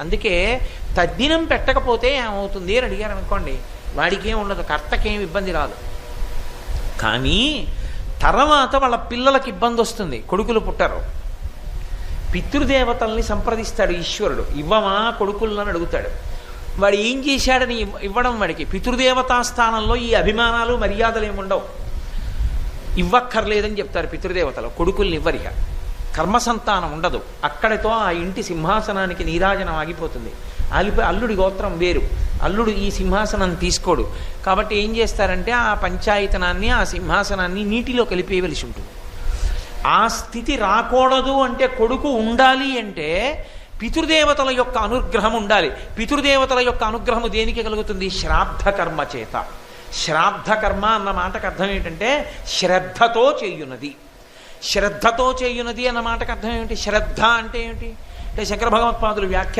అందుకే తద్దినం పెట్టకపోతే ఏమవుతుంది అని అడిగారు అనుకోండి, వాడికేం ఉండదు, కర్తకేం ఇబ్బంది రాదు. కానీ తర్వాత వాళ్ళ పిల్లలకి ఇబ్బంది వస్తుంది. కొడుకులు పుట్టరు, పితృదేవతల్ని సంప్రదిస్తాడు ఈశ్వరుడు, ఇవ్వమా కొడుకులను అడుగుతాడు. వాడు ఏం చేశాడని ఇవ్వడం, వాడికి పితృదేవతా స్థానంలో ఈ అభిమానాలు మర్యాదలు ఏముండవు, ఇవ్వక్కర్లేదని చెప్తారు పితృదేవతలు. కొడుకుల్ని ఇవ్వరిక, కర్మసంతానం ఉండదు. అక్కడితో ఆ ఇంటి సింహాసనానికి నీరాజనం ఆగిపోతుంది. ఆగిపోయి అల్లుడి గోత్రం వేరు, అల్లుడు ఈ సింహాసనం తీసుకోడు. కాబట్టి ఏం చేస్తారంటే ఆ పంచాయతనాన్ని, ఆ సింహాసనాన్ని నీటిలో కలిపేయవలసి ఉంటుంది. ఆ స్థితి రాకూడదు అంటే, కొడుకు ఉండాలి అంటే పితృదేవతల యొక్క అనుగ్రహం ఉండాలి. పితృదేవతల యొక్క అనుగ్రహము దేనికి కలుగుతుంది? శ్రాద్ధ కర్మ చేత. శ్రాద్ధ కర్మ అన్న మాటకు అర్థం ఏంటంటే శ్రద్ధతో చేయున్నది. శ్రద్ధతో చేయున్నది అన్న మాటకు అర్థం ఏమిటి? శ్రద్ధ అంటే ఏమిటి అంటే శంకర భగవత్పాదులు వ్యాఖ్యానం